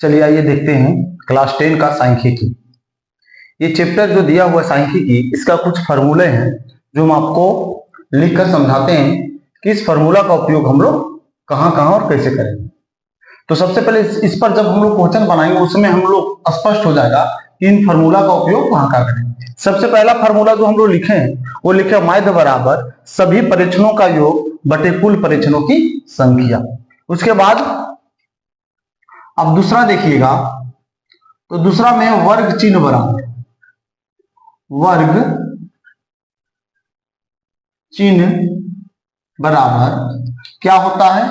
चलिए आइए देखते हैं क्लास 10 का सांख्यिकी। ये चैप्टर जो दिया हुआ है सांख्यिकी, इसका कुछ फार्मूले हैं जो हम आपको लिखकर समझाते हैं कि इस फार्मूला का उपयोग हम लोग कहाँ कहाँ और कैसे करेंगे। तो सबसे पहले इस पर जब हम लोग क्वेश्चन बनाएंगे उसमें हम लोग स्पष्ट हो जाएगा कि इन फार्मूला का उपयोग कहाँ कहाँ करेंगे। सबसे पहला फार्मूला जो हम लोग लिखे हैं वो लिखे माध्य बराबर सभी परीक्षणों का योग बटे कुल परीक्षणों की संख्या। उसके बाद अब दूसरा देखिएगा, तो दूसरा में वर्ग चिन्ह बराबर वर्ग चिन्ह बराबर क्या होता है,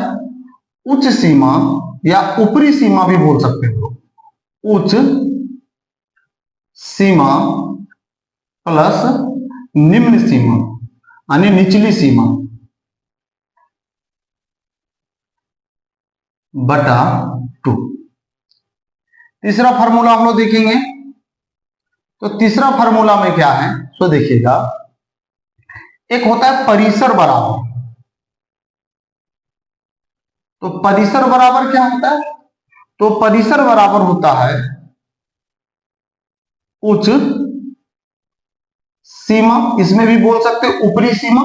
उच्च सीमा या ऊपरी सीमा भी बोल सकते हो, उच्च सीमा प्लस निम्न सीमा यानी निचली सीमा बटा 2। तीसरा फार्मूला हम लोग देखेंगे, तो तीसरा फार्मूला में क्या है तो देखिएगा, एक होता है परिसर बराबर। तो परिसर बराबर क्या होता है, तो परिसर बराबर होता है उच्च सीमा, इसमें भी बोल सकते हैं ऊपरी सीमा,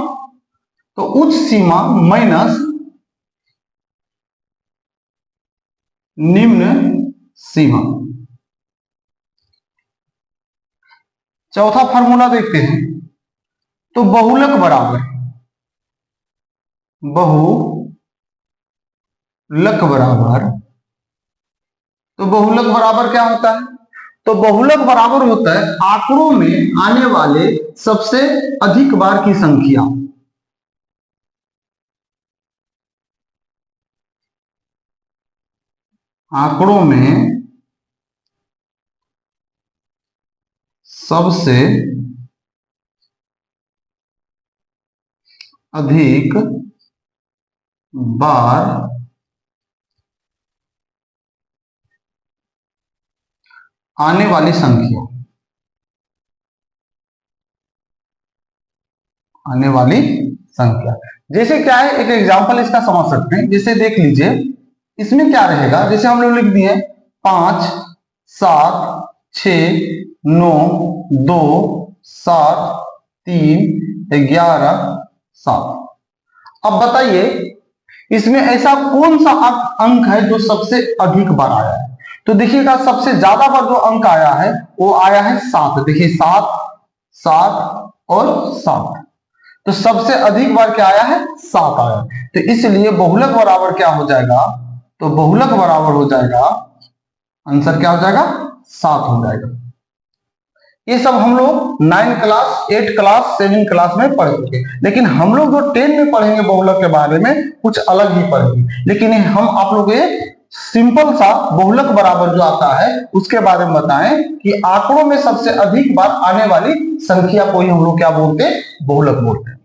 तो उच्च सीमा माइनस निम्न सीमा। चौथा फार्मूला देखते हैं, तो बहुलक बराबर तो बहुलक बराबर क्या होता है, तो बहुलक बराबर होता है आंकड़ों में आने वाले सबसे अधिक बार की संख्या। आंकड़ों में सबसे अधिक बार आने वाली संख्या, जैसे क्या है, एक एग्जांपल इसका समझ सकते हैं। जैसे देख लीजिए, इसमें क्या रहेगा, जैसे हम लोग लिख दिए 5 7 6 9 2 7 3 11 7। अब बताइए इसमें ऐसा कौन सा अंक है जो सबसे अधिक बार आया है। तो देखिएगा सबसे ज्यादा बार जो अंक आया है वो आया है 7। देखिए 7 7 और 7, तो सबसे अधिक बार क्या आया है, 7 आया। तो इसलिए बहुलक बराबर क्या हो जाएगा, तो बहुलक बराबर हो जाएगा, आंसर क्या हो जाएगा, 7 हो जाएगा। ये सब हम लोग 9 क्लास 8 क्लास 7 क्लास में पढ़ चुके, लेकिन हम लोग जो 10 में पढ़ेंगे बहुलक के बारे में कुछ अलग ही पढ़ेंगे। लेकिन हम आप लोग ये सिंपल सा बहुलक बराबर जो आता है उसके बारे में बताएं कि आंकड़ों में सबसे अधिक बार आने वाली संख्या को ही हम लोग क्या बोलते हैं, बहुलक बोलते हैं।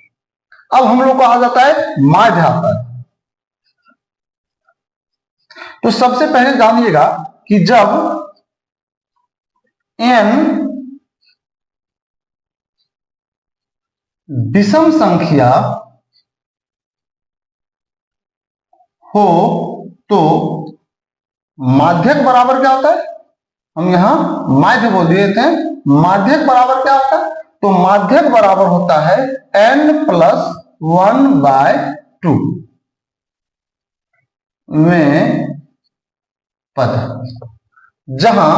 अब हम लोग को आ जाता है माध्य आता है। तो सबसे पहले जानिएगा कि जब n विषम संख्या हो तो माध्यक बराबर क्या होता है, हम यहां माध्य बोल दिए थे, माध्यक बराबर क्या होता है, तो माध्यक बराबर होता है n+1/2 में पद, जहां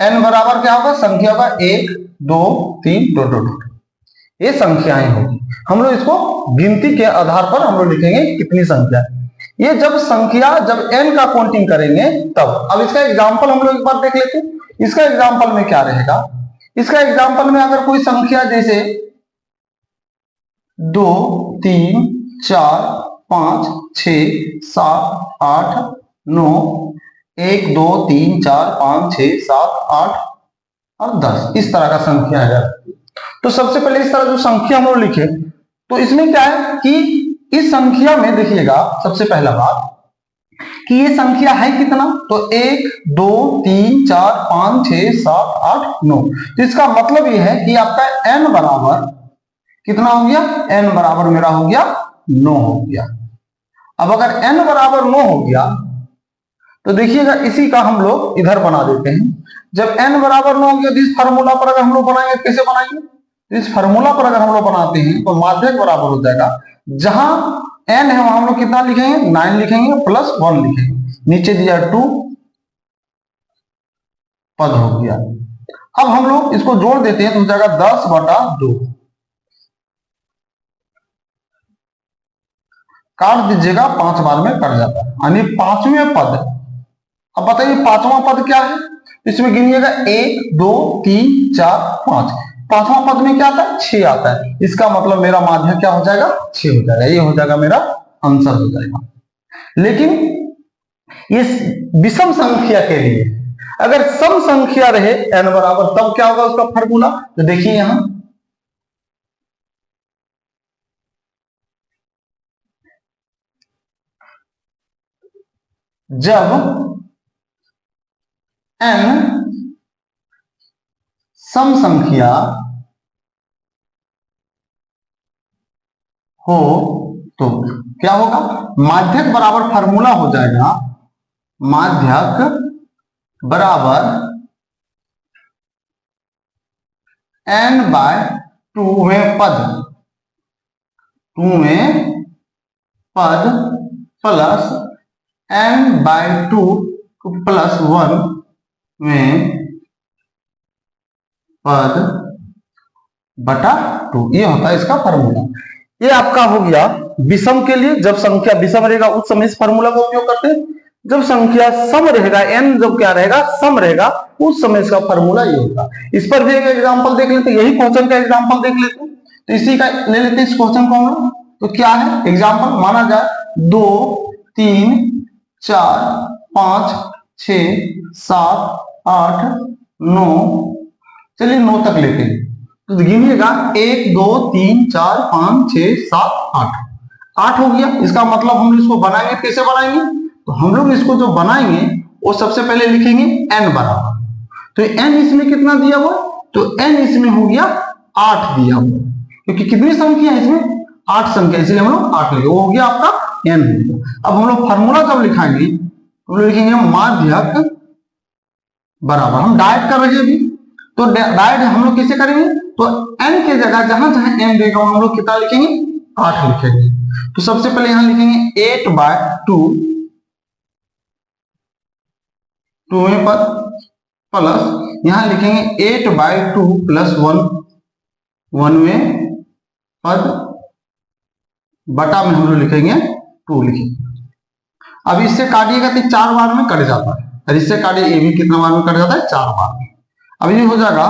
n बराबर क्या होगा, संख्या का 1 2 3 टोटल ये संख्याएं होगी। हम लोग इसको गिनती के आधार पर हम लोग लिखेंगे कितनी संख्या है। ये जब संख्या जब n का काउंटिंग करेंगे तब। अब इसका एग्जांपल हम लोग एक बार देख लेते हैं। इसका एग्जांपल में क्या रहेगा, इसका एग्जांपल में अगर कोई संख्या जैसे 2 3 4 5 6 7 8 9 1 2 3 4 5 6 7 8 और 10 इस तरह का संख्या है। तो सबसे पहले इस तरह जो संख्या हम लोग लिखे, तो इसमें क्या है कि इस संख्या में देखिएगा सबसे पहला बात कि ये संख्या है कितना, तो 1 2 3 4 5 6 7 8 9। तो इसका मतलब ये है कि आपका n बराबर कितना हो गया, n बराबर मेरा हो गया 9 हो गया। अब अगर n बराबर 9 हो गया तो देखिएगा इसी का हम लोग इधर बना देते हैं। जब n बराबर 9 हो गया, इस फार्मूला पर अगर हम लोग बनाएंगे, कैसे बनाएंगे, इस फार्मूला पर अगर हम लोग बनाते हैं तो माध्यक बराबर हो जाएगा, जहां n है वहां हम लोग कितना लिखेंगे, 9 लिखेंगे प्लस 1 लिखेंगे, नीचे दिया 2 पद हो गया। अब हम लोग इसको जोड़ देते हैं तो हो जाएगा 10/2, काट दीजिएगा 5 बार में कट जाता है, यानी 5वें पद। अब बताइए 5वां पद क्या है, इसमें गिनिएगा 1 2 3 4 5, 5वां पद में क्या आता है, 6 आता है। इसका मतलब मेरा माध्य क्या हो जाएगा, 6 हो जाएगा, ये हो जाएगा मेरा आंसर हो जाएगा। लेकिन ये विषम संख्या के लिए, अगर सम संख्या रहे n बराबर, तब क्या होगा उसका फार्मूला, तो देखिए यहां जब n सम संख्या हो तो क्या होगा, माध्यक बराबर फार्मूला हो जाएगा, माध्यक बराबर n/2 में पद, 2 में पद प्लस n/2 प्लस 1 में पद बटा 2, ये होता है इसका फार्मूला। ये आपका हो गया विषम के लिए, जब संख्या विषम रहेगा उस समय इस फार्मूला का उपयोग करते हैं, जब संख्या सम रहेगा, n जब क्या रहेगा, सम रहेगा, उस समय इसका फार्मूला ये होगा। इस पर भी एक एग्जांपल देख लेते हैं, यही क्वेश्चन का एग्जांपल देख लेते हैं, तो इसी का ले लेते हैं इस क्वेश्चन को हम लोग। तो क्या है एग्जांपल, माना जाए 2 3 4 5 6 7 8 9, चलिए 9 तक लेते हैं, तो गिनिएगा 1 2 3 4 5 6 7 8, 8 हो गया। इसका मतलब हम इसको बनाएंगे, कैसे बनाएंगे, तो हम लोग इसको जो बनाएंगे वो सबसे पहले लिखेंगे n बराबर, तो n इसमें कितना दिया हुआ, तो n इसमें हो गया 8 दिया हुआ, क्योंकि कितनी संख्या है इसमें, 8 संख्या, इसलिए हम लोग 8 लिखे, वो हो गया आपका n हो गया। अब हम लोग फार्मूला जब लिखाएंगे हम लोग लिखेंगे माध्यक बराबर, हम डायरेक्ट कर रहे हैं अभी, तो डायरेक्ट हम लोग कैसे करेंगे, तो n के जगह जहां जहां n देगा हम लोग कितना लिखेंगे, 8 लिखेंगे। तो सबसे पहले यहां लिखेंगे 8/2, 2 में पद प्लस यहां लिखेंगे 8/2 प्लस 1, 1 में पद बटा में हम लोग लिखेंगे 2 लिखेंगे। अब इससे काटिएगा तो 4 बार में कट जाता है, और इससे काटिए ये भी कितना बार में कट जाता है, 4 बार में। अब ये हो जाएगा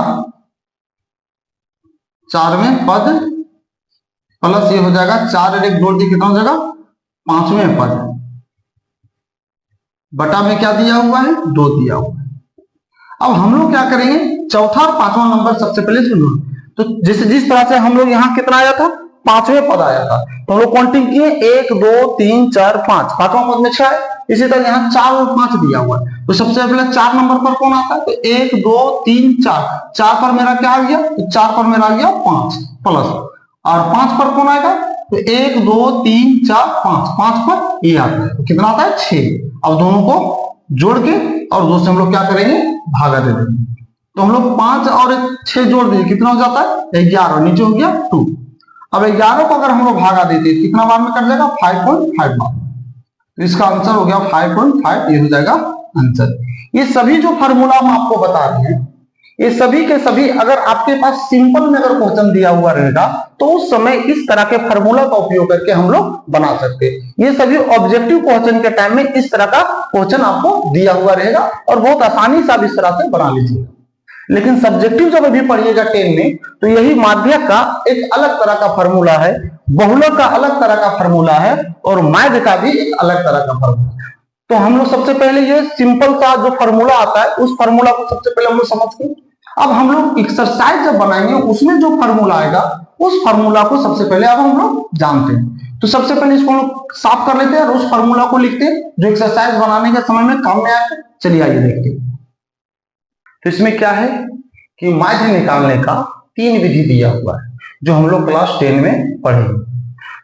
4 में पद प्लस ये हो जाएगा 4 एक जोड़ दिए कितना हो जाएगा, 5वें पद बटा में क्या दिया हुआ है, 2 दिया हुआ है। अब हम लोग क्या करेंगे, चौथा और 5वां नंबर सबसे पहले सुनो, तो जैसे जिस तरह से हम लोग यहाँ कितना आया था, 5वें पद आया था, तो हम लोग काउंटिंग किए 1 2 3 4 5, 5वां पद में 6 है, इसी तरह यहाँ 4 और 5 दिया हुआ है, तो सबसे पहले 4 नंबर पर कौन आता है, तो 1 2 3 4, 4 पर मेरा क्या आ गया, तो 4 पर मेरा आ गया 5 प्लस, और 5 पर कौन आएगा, तो 1 2 3 4 5, 5 पर ये आता है, तो कितना आता है 6। अब दोनों को जोड़ के और 2 से हम लोग क्या करेंगे, भागा दे देंगे, तो हम लोग 5 और 6 जोड़ दिए कितना हो जाता है 11, नीचे हो गया 2। अब 11 को अगर हम लोग भागा देते कितना बार में कट जाएगा, 5.5 बार, तो इसका आंसर हो गया 5.5, ये हो जाएगा आंसर। ये सभी जो फार्मूला हम आपको बता रहे हैं, ये सभी के सभी अगर आपके पास सिंपल में अगर क्वेश्चन दिया हुआ रहेगा तो उस समय इस तरह के फार्मूला का उपयोग करके हम लोग बना सकते हैं। ये सभी ऑब्जेक्टिव क्वेश्चन के टाइम में इस तरह का क्वेश्चन आपको दिया हुआ रहेगा और बहुत आसानी से आप इस तरह से बना लीजिएगा। लेकिन सब्जेक्टिव जब अभी पढ़िएगा 10 में, तो यही माध्यक का एक अलग तरह का फार्मूला है, बहुलक का अलग तरह का फार्मूला है, और माध्य का भी एक अलग तरह का फार्मूला है। तो हम लोग सबसे पहले ये सिंपल सा जो फार्मूला आता है उस फार्मूला को सबसे पहले हम लोग समझते हैं। अब हम लोग एक्सरसाइज जब बनाएंगे उसमें जो फार्मूला आएगा उस फार्मूला को सबसे पहले अब हम लोग जानते हैं। तो सबसे पहले इसको हम लोग साफ कर लेते हैं और उस फार्मूला को लिखते हैं जो एक्सरसाइज बनाने के समय में काम में आएगा। चलिए आइए देखते हैं। तो इसमें क्या है कि माध्य निकालने का 3 विधि दिया हुआ है जो हम लोग क्लास 10 में पढ़ेंगे।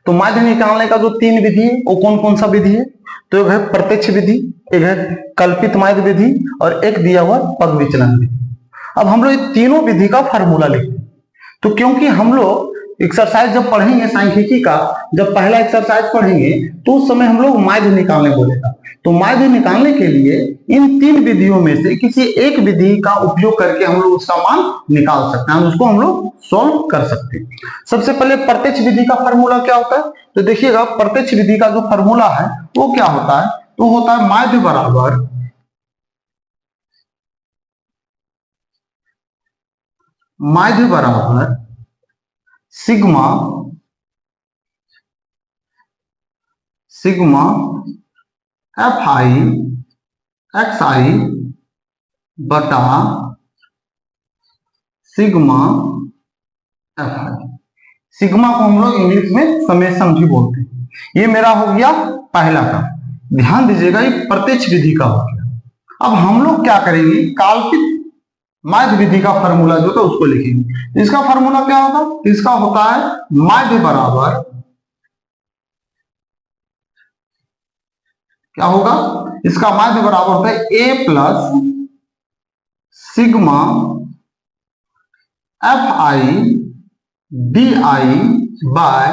तो माध्य निकालने का जो 3 विधि है वो कौन कौन सा विधि है? तो एक है प्रत्यक्ष विधि, एक है कल्पित माध्य विधि और एक दिया हुआ पग विचलन विधि। अब हम लोग ये तीनों विधि का फार्मूला लिखते हैं। तो क्योंकि हम लोग एक्सरसाइज जब पढ़ेंगे सांख्यिकी का, जब पहला एक्सरसाइज पढ़ेंगे तो उस समय हम लोग माध्य निकालने बोलेगा। तो माध्य निकालने के लिए इन 3 विधियों में से किसी एक विधि का उपयोग करके हम लोग उसका मान निकाल सकते हैं, उसको हम लोग सॉल्व कर सकते हैं। सबसे पहले प्रत्यक्ष विधि का फार्मूला क्या होता है? तो देखिएगा प्रत्यक्ष विधि का जो फार्मूला है वो क्या होता है? तो होता है माध्य बराबर सिग्मा एफ आई एक्स आई बटा सिग्मा एफ आई। सिग्मा को हम लोग इंग्लिश में समेशन भी बोलते हैं। ये मेरा हो गया पहला का। ध्यान दीजिएगा ये प्रत्यक्ष विधि का हो गया। अब हम लोग क्या करेंगे? काल्पनिक माध्य विधि का फार्मूला जो था उसको लिखेंगे। इसका फार्मूला क्या होगा? इसका होता है माध्य बराबर क्या होगा? इसका माध्य बराबर होता है a plus sigma f i d i by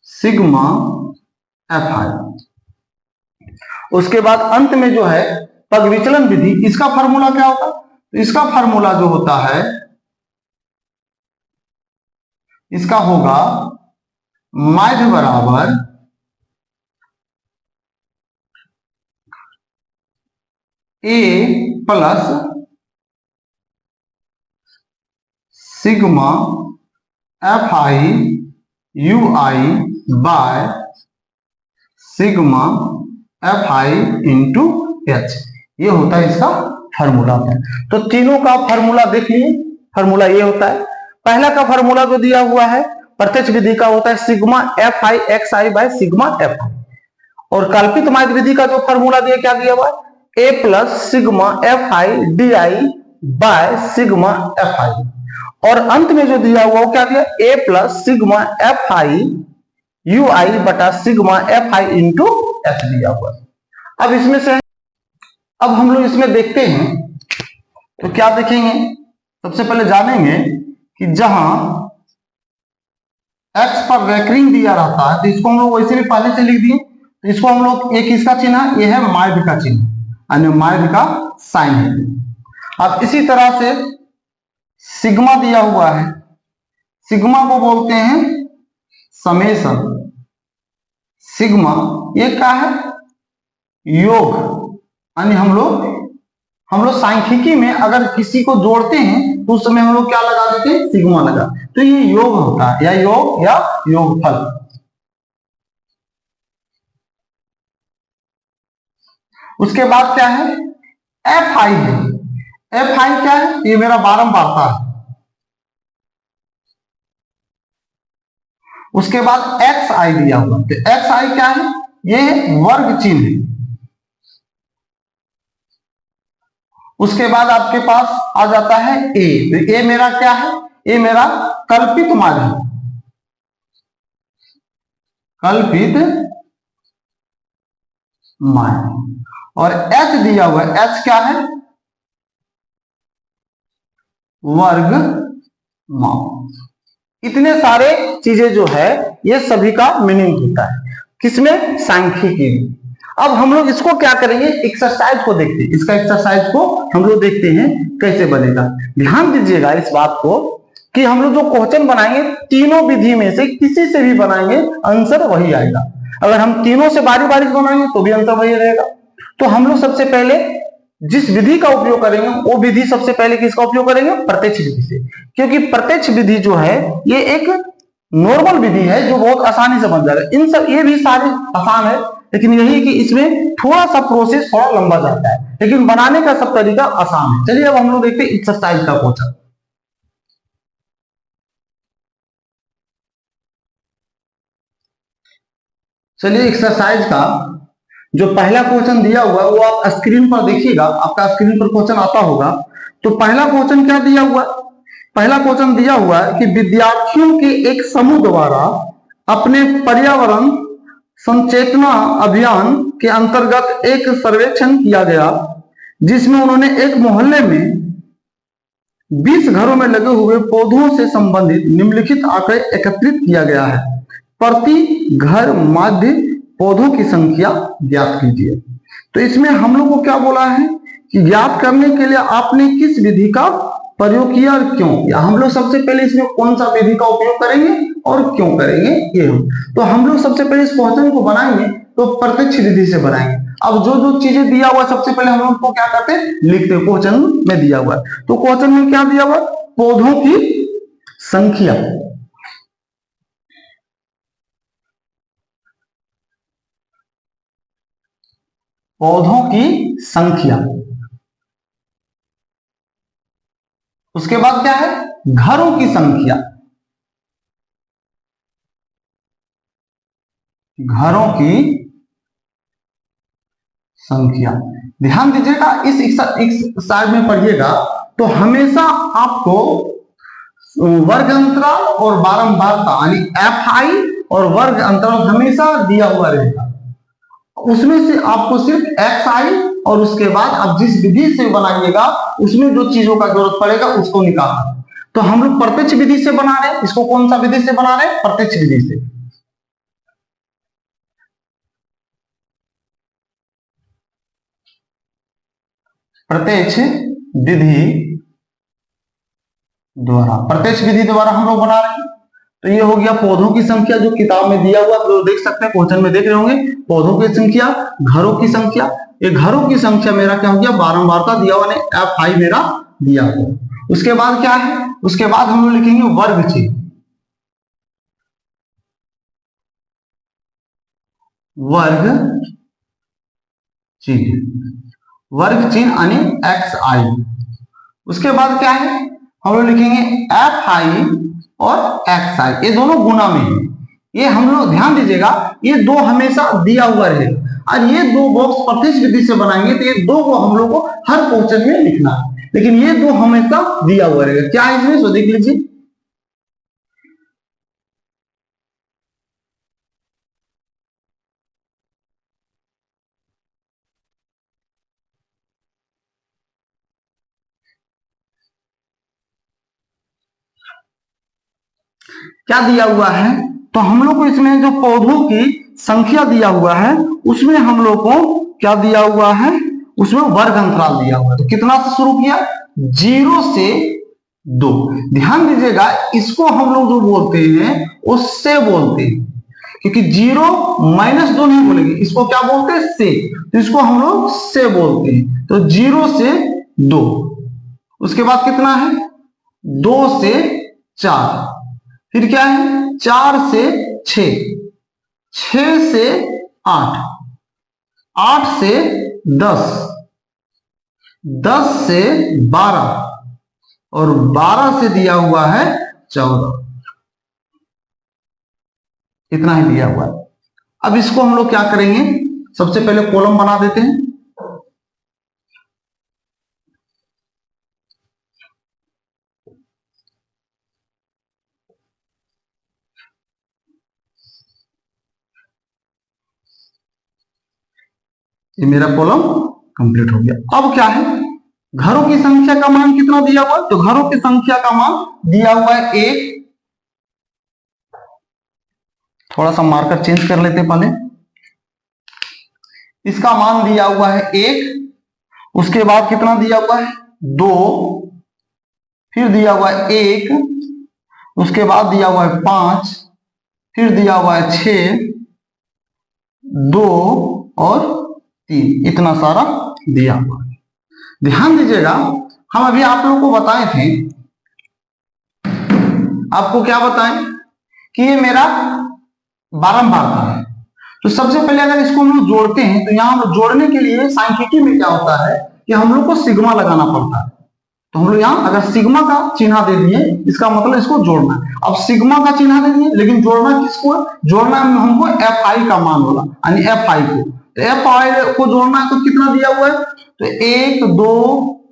sigma f i. उसके बाद अंत में जो है पग विचलन विधि, इसका फार्मूला क्या होता है? तो इसका फार्मूला जो होता है इसका होगा माध्य बराबर a plus sigma f i u i by sigma f i into h. ये होता है इसका फार्मूला। तो तीनों का फार्मूला देख लिए। फार्मूला ये होता है। पहला का फार्मूला जो दिया हुआ है प्रत्यक्ष विधि का होता है sigma f I x I by sigma f i. और कल्पित माध्य विधि का जो फार्मूला दिया क्या दिया हुआ है? A plus sigma f i d i by sigma f i. और अंत में जो दिया हुआ वो क्या दिया? A plus sigma f i u i बटा sigma f i into h दिया हुआ है। अब इसमें से अब हम लोग इसमें देखते हैं तो क्या देखेंगे? सबसे पहले जानेंगे कि जहां x पर वैक्रिंग दिया रहता है तो इसको हम लोग वैसे भी पहले से लिख दिए। तो इसको हम लोग एक इसका चिन्ह, ये है माध्य का चिन्ह, यानी माध्य का साइन है। अब इसी तरह से सिग्मा दिया हुआ है, सिग्मा को बोलते हैं समेशन। सिग्मा ये क्या है? योग। यानी हम लोग सांख्यिकी में अगर किसी को जोड़ते हैं तो उस समय हम लोग क्या लगा देते हैं? सिग्मा लगा। तो ये योग होता है, या योग या योगफल। उसके बाद क्या है? एफ आई है। एफ आई क्या है? ये मेरा बारंबारता है। उसके बाद एक्स आई दिया हुआ, तो एक्स आई क्या है? ये वर्ग चिन्ह है। उसके बाद आपके पास आ जाता है ए। तो ए मेरा क्या है? ए मेरा कल्पित माध्य, कल्पित माध्य। और एच दिया हुआ है, एच क्या है? वर्ग माप। इतने सारे चीजें जो है ये सभी का मीनिंग होता है किसमें? सांख्यिकी में। अब हम लोग इसको क्या करेंगे? एक्सरसाइज को देखते हैं। इसका एक्सरसाइज को हम लोग देखते हैं कैसे बनेगा। ध्यान दीजिएगा इस बात को कि हम लोग जो क्वेश्चन बनाएंगे तीनों विधि में से किसी से भी बनाएंगे आंसर वही आएगा। अगर हम तीनों से बारी बारी बनाएंगे तो भी आंसर वही रहेगा। तो हम लोग सबसे पहले जिस विधि का उपयोग करेंगे वो विधि सबसे पहले किसका उपयोग करेंगे? प्रत्यक्ष विधि से। क्योंकि प्रत्यक्ष विधि जो है ये एक नॉर्मल विधि है जो बहुत आसानी से बन जाएगा। इन सब ये भी सारे आसान है, लेकिन यही कि इसमें थोड़ा सा प्रोसेस थोड़ा लंबा जाता है, लेकिन बनाने का सब तरीका आसान है। चलिए अब हम लोग देखते हैं एक्सरसाइज का क्वेश्चन। चलिए एक्सरसाइज का जो पहला क्वेश्चन दिया हुआ है वो आप स्क्रीन पर देखिएगा। आपका स्क्रीन पर क्वेश्चन आता होगा। तो पहला क्वेश्चन क्या दिया हुआ है? पहला क्वेश्चन दिया हुआ है कि विद्यार्थियों के एक समूह द्वारा अपने पर्यावरण संचेतना अभियान के अंतर्गत एक सर्वेक्षण किया गया, जिसमें उन्होंने एक मोहल्ले में 20 घरों में लगे हुए पौधों से संबंधित निम्नलिखित आंकड़े एकत्रित किया गया है। प्रति घर माध्य पौधों की संख्या ज्ञात कीजिए। तो इसमें हम लोग को क्या बोला है कि ज्ञात करने के लिए आपने किस विधि का प्रयोग किया और क्यों किया। हम लोग सबसे पहले इसमें कौन सा विधि का उपयोग करेंगे और क्यों करेंगे ये तो हम लोग सबसे पहले इस क्वेश्चन को बनाएंगे तो प्रत्यक्ष विधि से बनाएंगे। अब जो जो चीजें दिया हुआ सबसे पहले हम लोग को क्या करते हैं, लिखते हैं। क्वेश्चन में दिया हुआ है तो क्वेश्चन में क्या दिया हुआ, पौधों की संख्या। पौधों की संख्या, उसके बाद क्या है, घरों की संख्या। घरों की संख्या ध्यान दीजिएगा, इस साइड में पढ़िएगा तो हमेशा आपको वर्ग अंतराल और बारंबारता यानी FI और वर्ग अंतराल हमेशा दिया हुआ रहेगा। उसमें से आपको सिर्फ XI और उसके बाद आप जिस विधि से बनाइएगा उसमें जो चीजों का जरूरत पड़ेगा उसको निकालना। तो हम लोग प्रत्यक्ष विधि से बना रहे हैं। इसको कौन सा विधि से बना रहे हैं, प्रत्यक्ष विधि से। प्रत्यक्ष विधि द्वारा, प्रत्यक्ष विधि द्वारा हम लोग बना रहे हैं। तो ये हो गया पौधों की संख्या जो किताब में दिया हुआ, जो देख सकते हैं क्वेश्चन में देख रहे होंगे। पौधों की संख्या, घरों की संख्या। ये घरों की संख्या मेरा क्या हो गया, बारंबारता दिया हुआ है, FI मेरा दिया हुआ। उसके बाद क्या है, उसके बाद हम लोग लिखेंगे वर्ग चिन्ह। वर्ग चिन्ह, वर्ग चिन्ह यानी XI। उसके बाद क्या है, हम लोग लिखेंगे FI और XI, ये दोनों गुना में है। ये हम लोग ध्यान दीजिएगा, ये दो हमेशा दिया हुआ रहेगा और ये दो बॉक्स प्रत्यक्ष विधि से बनाएंगे तो ये दो को हम लोग को हर क्वेश्चन में लिखना है, लेकिन ये दो हमेशा दिया हुआ रहेगा। क्या है इसमें, सो देख लीजिए। क्या दिया हुआ है, तो हम लोग को इसमें जो पौधों की संख्या दिया हुआ है उसमें हम लोग को क्या दिया हुआ है, उसमें वर्ग अंतराल दिया हुआ है। तो कितना से शुरू किया, 0 से 2। ध्यान दीजिएगा, इसको हम लोग जो बोलते हैं उससे बोलते हैं, क्योंकि 0 - 2 नहीं बोलेंगे, इसको क्या बोलते हैं, से। तो इसको हम लोग से बोलते हैं। तो 0 से 2, उसके बाद कितना है, 2 से 4, फिर क्या है, 4 से 6, 6 से 8, 8 से 10, 10 से 12 और 12 से दिया हुआ है 14। इतना ही दिया हुआ है। अब इसको हम लोग क्या करेंगे, सबसे पहले कॉलम बना देते हैं। ये मेरा कॉलम कंप्लीट हो गया। अब क्या है, घरों की संख्या का मान कितना दिया हुआ है, तो घरों की संख्या का मान दिया हुआ है 1। थोड़ा सा मार्कर चेंज कर लेते पहले। इसका मान दिया हुआ है 1, उसके बाद कितना दिया हुआ है, 2, फिर दिया हुआ है 1, उसके बाद दिया हुआ है 5, फिर दिया हुआ है 6, 2 और 3, इतना सारा दिया हुआ है। ध्यान दीजिएगा, हम अभी आप लोगों को बताए थे, आपको क्या बताएं कि ये मेरा बारंबारता है। तो सबसे पहले अगर इसको हम लोग जोड़ते हैं तो यहां हम जोड़ने के लिए सांख्यिकी में क्या होता है कि हम लोग को सिग्मा लगाना पड़ता है। तो हम लोग यहाँ अगर सिग्मा का चिन्ह दे दिए, इसका मतलब इसको जोड़ना है। अब सिग्मा का चिन्ह दे दिए, लेकिन जोड़ना किसको है, जोड़ना है हमको FI का मान वाला, यानी FI को। तो FI को जोड़ना है तो कितना दिया हुआ है, तो 1 2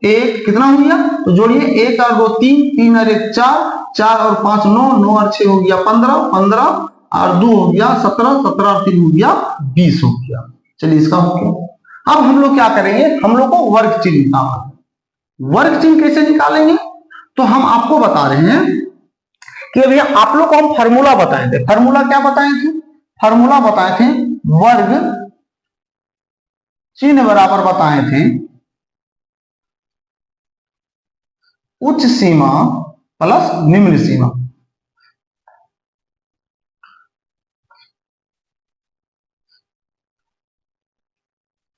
1 कितना हो गया, तो जोड़िए, 1 और 2 3, 3 और 1 4, 4 और 5 9, 9 और 6 हो गया 15, 15 और 2 हो गया 17, 17 और 3 हो गया 20 हो गया। चलिए इसका हो गया। अब हम लोग क्या करेंगे, हम लोग को वर्ग चिन्ह निकालना है। वर्ग चिन्ह कैसे निकालेंगे, तो हम आपको बता रहे हैं कि भैया आप लोग को हम फार्मूला बताए थे। फार्मूला क्या बताए थे, फार्मूला बताए थे वर्ग चिन्ह बराबर बताए थे उच्च सीमा प्लस निम्न सीमा।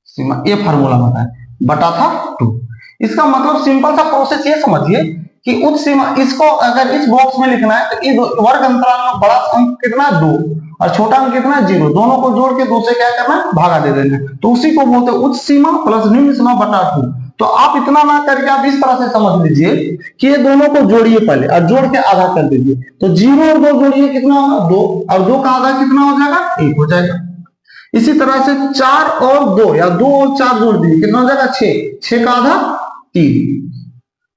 सीमा ये फार्मूला बताए बटा था 2। इसका मतलब सिंपल सा प्रोसेस ये समझिए कि उच्च सीमा, इसको अगर इस बॉक्स में लिखना है तो इस वर्ग अंतराल में बड़ा अंक कितना 2 और छोटा अंक कितना 0, दोनों को जोड़ के 2 से क्या करना है, भागा दे देना है। तो उसी को बोलते हैं उच्च सीमा प्लस निम्न सीमा बटा 2। तो आप इतना ना करके आप इस तरह से समझ लीजिए कि ये दोनों को जोड़िए पहले और जोड़ के आधा कर दीजिए। तो 0 और 2 जोड़िए कितना होगा 2, और 2 का आधा कितना हो जाएगा 1 हो जाएगा। इसी तरह से 4 और 2 या 2 और 4 जोड़ दीजिए कितना हो जाएगा 6, 6 का आधा 3।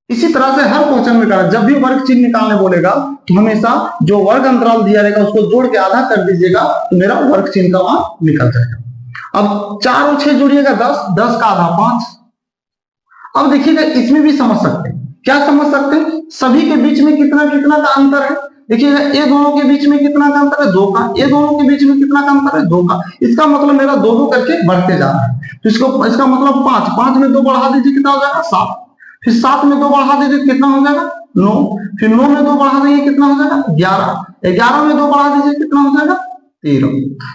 इसी तरह से हर क्वेश्चन में करना, जब भी वर्ग चिन्ह निकालने बोलेगा तो हमेशा जो वर्ग अंतराल दिया रहेगा उसको जोड़ के आधा कर दीजिएगा, तो मेरा वर्ग चिन्ह का मान निकल जाएगा। अब 4 और 6 जोड़िएगा 10, 10 का आधा 5। अब देखिएगा इसमें भी समझ सकते हैं, क्या समझ सकते हैं, सभी के बीच में कितना कितना का अंतर है। देखिएगा ये दोनों के बीच में कितना का अंतर है 2 का, ये दोनों के बीच में कितना का अंतर है 2 का। इसका मतलब मेरा 2 करके बढ़ते जा रहा है। तो इसका मतलब 5, 5 में 2 बढ़ा दीजिए कितना हो जाएगा 7, फिर 7 में 2 बढ़ा दीजिए कितना हो जाएगा 9, फिर 9 में 2 बढ़ा देंगे कितना हो जाएगा 11, 11 में 2 बढ़ा दीजिए कितना हो जाएगा 13।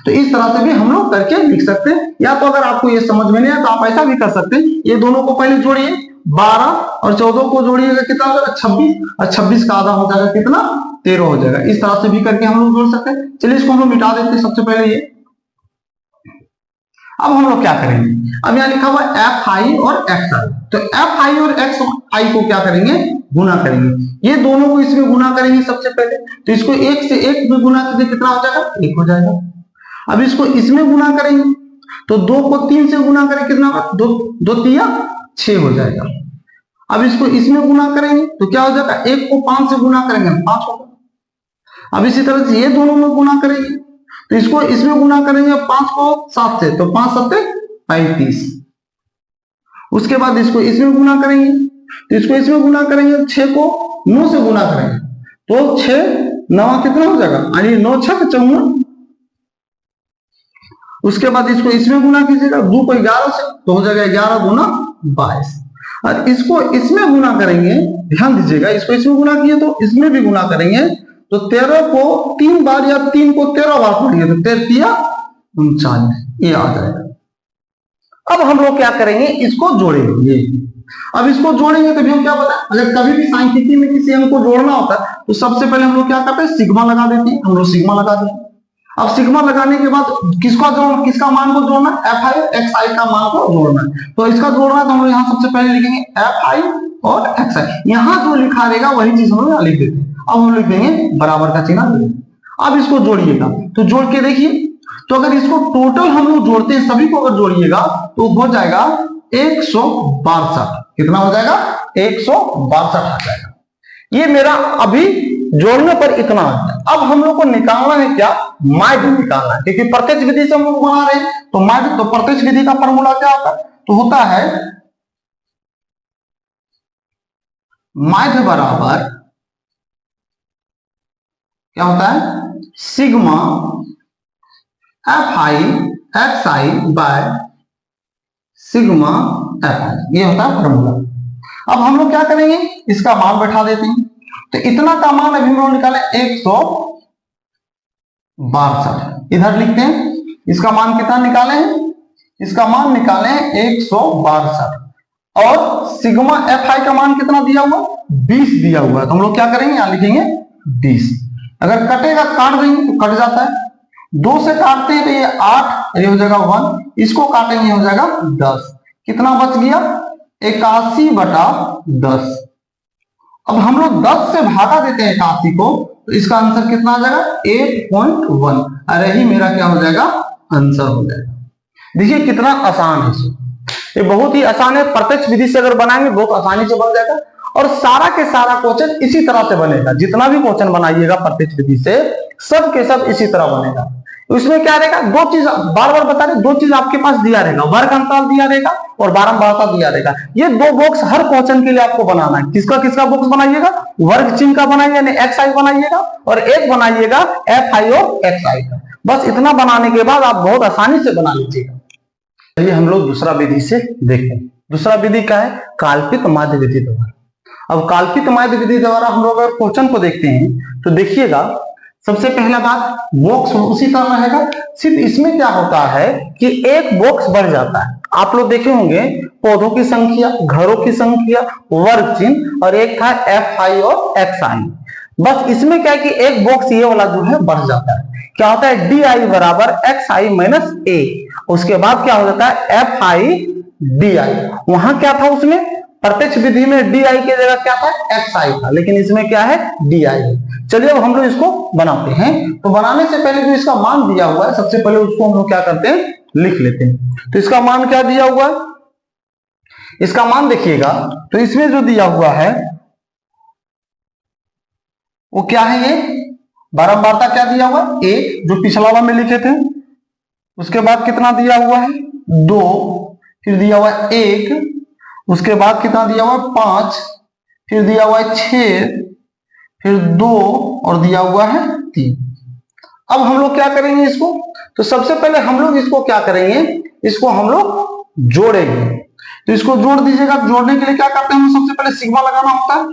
तो इस तरह से भी हम लोग करके लिख सकते हैं। या तो अगर आपको ये समझ में नहीं आया तो आप ऐसा भी कर सकते हैं, ये दोनों को पहले जोड़िए 12 और 14 को जोड़िएगा कितना हो जाएगा 26, और 26 का आधा हो जाएगा कितना 13 हो जाएगा। इस तरह से भी करके हम लोग जोड़ सकते हैं। चलिए इसको हम लोग मिटा देते हैं सबसे पहले ये। अब हम लोग क्या करेंगे, अब यहाँ लिखा हुआ एफ आई और एक्स आई, तो एफ आई और एक्स आई को क्या करेंगे गुना करेंगे। ये दोनों को इसमें गुना करेंगे सबसे पहले, तो इसको 1 से 1 में गुना कीजिए कितना हो जाएगा 1 हो जाएगा। अब इसको इसमें गुना करेंगे तो 2 को 3 से गुना करें कितना होगा 2, 2 तिया 6 हो जाएगा। अब इसको इसमें गुना करेंगे तो क्या हो जाएगा 1 को 5 से गुना करेंगे 5 होगा। अब इसी तरह से ये दोनों में गुना करेंगे तो इसको इसमें गुना करेंगे 5 को 7 से, तो 5 7 35। उसके बाद इसको इसमें गुना करेंगे तो इसको इसमें गुना करेंगे 6 को 9 से गुना करेंगे तो 6 9 कितना हो जाएगा, यानी 9 6 54। उसके बाद इसको इसमें गुना कीजिएगा 2 को 11 से, तो हो जाएगा 11 गुना 22। और इसको इसमें गुना करेंगे, ध्यान दीजिएगा, इसको इसमें गुना किए तो इसमें भी गुना करेंगे तो 13 को 3 बार या 3 को 13 बार पढ़िए तो 13 या 39 ये आ जाएगा। अब हम लोग क्या करेंगे इसको जोड़ेंगे। अब इसको जोड़ेंगे तो भी हम क्या बताएं, अगर कभी भी सांख्यिकी में किसी अंक को जोड़ना होता है तो सबसे पहले हम लोग क्या करते हैं सिग्मा लगा देते हैं, हम लोग सिग्मा लगा देते हैं। अब सिग्मा लगाने के बाद किसका मान को जोड़ना है, एफ आई एक्स आई का मान को जोड़ना है। तो इसका जोड़ना है तो हम लोग यहाँ सबसे पहले लिखेंगे एफ आई और एक्स आई, यहाँ जो लिखा रहेगा वही चीज हम लोग यहाँ लिख देते हैं। अब हम लिख देंगे बराबर का चिन्ह। अब इसको जोड़िएगा तो जोड़ के देखिए, तो अगर इसको टोटल हम लोग जोड़ते हैं सभी को अगर जोड़िएगा तो हो जाएगा 162। कितना हो जाएगा 162 आ जाएगा। ये मेरा अभी जोड़ने पर इतना आ गया। अब हम लोग को निकालना है क्या, माध्य निकालना है, क्योंकि प्रत्यक्ष विधि से हम लोग बना रहे हैं तो माध्य, तो प्रत्यक्ष विधि का फॉर्मूला क्या होता है, तो होता है माध्य बराबर क्या होता है sigma f I x I by sigma f आई, ये होता है फॉर्मूला। अब हम लोग क्या करेंगे इसका मान बैठा देते हैं, तो इतना का मान अभी हम लोग निकाले 162, इधर लिखते हैं इसका मान कितना निकाले हैं, इसका मान निकाले हैं 162 और सिग्मा एफ आई का मान कितना दिया हुआ 20 दिया हुआ है। तो हम लोग क्या करेंगे यहाँ लिखेंगे 20। अगर कटेगा काट देंगे तो कट जाता है, 2 से काटते हैं तो ये 8, ये हो जाएगा 1, इसको काटेंगे हो जाएगा 10, कितना बच गया 81/10। अब हम लोग 10 से भागा देते हैं 81 को तो इसका आंसर कितना आ जाएगा 8.1। अरे ही मेरा क्या हो जाएगा आंसर हो जाएगा। देखिए कितना आसान है, ये बहुत ही आसान है। प्रत्यक्ष विधि से अगर बनाएंगे बहुत आसानी से बन जाएगा। और सारा के सारा क्वेश्चन इसी तरह से बनेगा, जितना भी क्वेश्चन बनाइएगा प्रत्यक्ष विधि से सब के सब इसी तरह बनेगा। इसमें क्या रहेगा, दो चीज बार बार बता रहे, दो चीज आपके पास दिया रहेगा, वर्ग अंतराल दिया रहेगा और बारंबारता दिया रहेगा। ये दो बॉक्स हर क्वेश्चन के लिए आपको बनाना है। किसका किसका बॉक्स बनाइएगा, वर्ग चिन्ह का बनाइए यानी एक्स आई बनाइएगा, और एक बनाइएगा एफ आई और एक्स आई का। बस इतना बनाने के बाद आप बहुत आसानी से बना लीजिएगा। चलिए हम लोग दूसरा विधि से देखते हैं। दूसरा विधि क्या है, काल्पित माध्य विधि द्वारा। अब काल्पित माध्य विधि द्वारा हम लोग अगर क्वेश्चन को देखते हैं तो देखिएगा, सबसे पहला बात बॉक्स उसी तरह रहेगा, सिर्फ इसमें क्या होता है कि एक बॉक्स बढ़ जाता है। आप लोग देखे होंगे पौधों की संख्या, घरों की संख्या, वर्ग चिन्ह, और एक था एफ आई और एक्स आई। बस इसमें क्या है कि एक बॉक्स ये वाला जो है बढ़ जाता है। क्या होता है, डी आई बराबर एक्स आई माइनस ए, उसके बाद क्या हो जाता है एफ आई डी आई। वहां क्या था, उसमें प्रत्यक्ष विधि में डी आई की जगह क्या था, एक्स आई था, लेकिन इसमें क्या है डी आई है। चलिए अब हम लोग इसको बनाते हैं। तो बनाने से पहले जो इसका मान दिया हुआ है, सबसे पहले उसको हम लोग क्या करते हैं, लिख लेते हैं। तो इसका मान क्या दिया हुआ है, इसका मान देखिएगा, तो इसमें जो दिया हुआ है वो क्या है, ये बारंबारता क्या दिया हुआ है, एक, जो पिछला वाला में लिखे थे। उसके बाद कितना दिया हुआ है, 2, फिर दिया हुआ है 1, उसके बाद कितना दिया हुआ है 5, फिर दिया हुआ है 6, फिर 2 और दिया हुआ है 3। अब हम लोग क्या करेंगे इसको, तो सबसे पहले हम लोग इसको क्या करेंगे, इसको हम लोग जोड़ेंगे। तो इसको जोड़ दीजिएगा। जोड़ने के लिए क्या करते हैं, हम सबसे पहले सिग्मा लगाना होता है,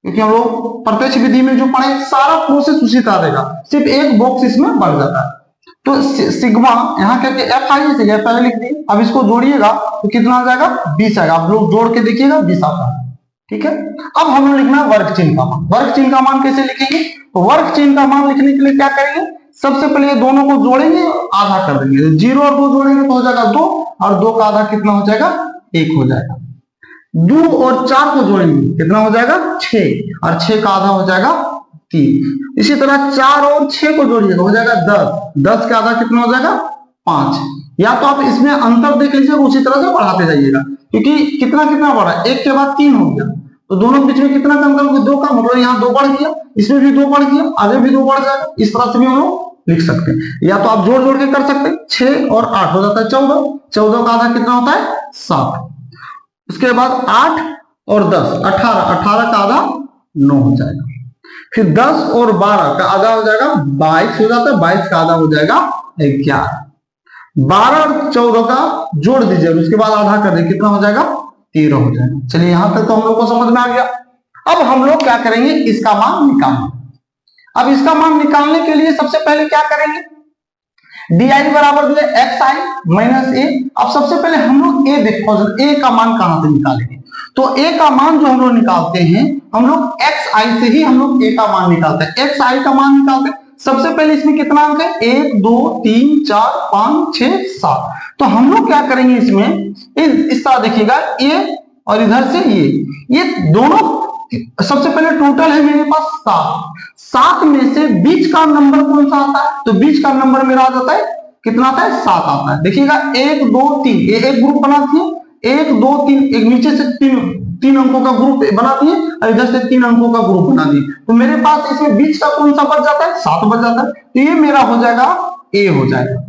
क्योंकि हम लोग प्रत्यक्ष विधि में जो पढ़े सारा प्रोसेस उसी तरह रहेगा, सिर्फ एक बॉक्स इसमें बढ़ जाता है। तो सिग्मा यहाँ करके एफ आई से पहले लिख दिए। अब इसको जोड़िएगा तो कितना आ जाएगा, 20 आएगा। आप लोग जोड़ के देखिएगा 20 आता है, ठीक है। अब हमें लिखना है वर्ग चिन्ह का मान। वर्ग चिन्ह का मान कैसे लिखेंगे, तो वर्ग चिन्ह का मान लिखने के लिए क्या करेंगे, सबसे पहले ये दोनों को जोड़ेंगे, आधा कर देंगे। 0 और 2 जोड़ेंगे तो हो जाएगा 2, और 2 का आधा कितना हो जाएगा, 1 हो जाएगा। 2 और 4 को जोड़ेंगे कितना हो जाएगा, 6, और 6 का आधा हो जाएगा 3। इसी तरह 4 और 6 को जोड़िएगा, हो जाएगा 10, 10 का आधा कितना हो जाएगा, 5। या तो आप इसमें अंतर देख लीजिएगा, उसी तरह से बढ़ाते जाइएगा, क्योंकि कितना कितना बढ़ा, 1 के बाद 3 हो गया, तो दोनों के बीच में कितना का अंतर, 2 का, मतलब यहाँ 2 बढ़ गया, इसमें भी 2 बढ़ गया, आगे भी 2 बढ़ जाएगा। इस तरह से भी हम लोग लिख सकते हैं। या तो आप जोड़ जोड़ के कर सकते हैं, 6 और 8 हो जाता है 14, 14 का आधा कितना होता है, 7। उसके बाद 8 और 10 18, 18 का आधा 9 हो जाएगा। फिर 10 और 12 का आधा हो जाएगा 22 हो जाता है, 22 का आधा हो जाएगा 11। 12 और 14 का जोड़ दीजिए, उसके बाद आधा कर दे, कितना हो जाएगा, 13 हो जाएगा। चलिए यहां तक तो हम लोग को समझ में आ गया। अब हम लोग क्या करेंगे, इसका मान निकालना। अब इसका मान निकालने के लिए सबसे पहले क्या करेंगे, डी आई बराबर दिया एक्स आई माइनस ए। अब सबसे पहले हम लोग ए देखो, ए का मान कहां से निकालेंगे, तो ए का मान जो हम लोग निकालते हैं, हम लोग एक्स आई से ही हम लोग ए का मान निकालते हैं। एक्स आई का मान निकालते हैं, सबसे पहले इसमें कितना अंक है, 1 2 3 4 5 6 7। तो हम लोग क्या करेंगे, इसमें इस तरह देखिएगा, ए और इधर से ये दोनों, सबसे पहले टोटल है मेरे पास 7 में से बीच का नंबर कौन सा आता है, तो बीच का नंबर मेरा आ जाता है, कितना आता है, 7 आता है। देखिएगा 1 2 3, ये एक ग्रुप बना दिए, 1 2 3, एक नीचे से 3 अंकों का ग्रुप बना दिए, और इधर से 3 अंकों का ग्रुप बना दिए। तो मेरे पास इसमें बीच का कौन सा बच जाता है, 7 बच जाता है। तो ये मेरा हो जाएगा ए हो जाएगा,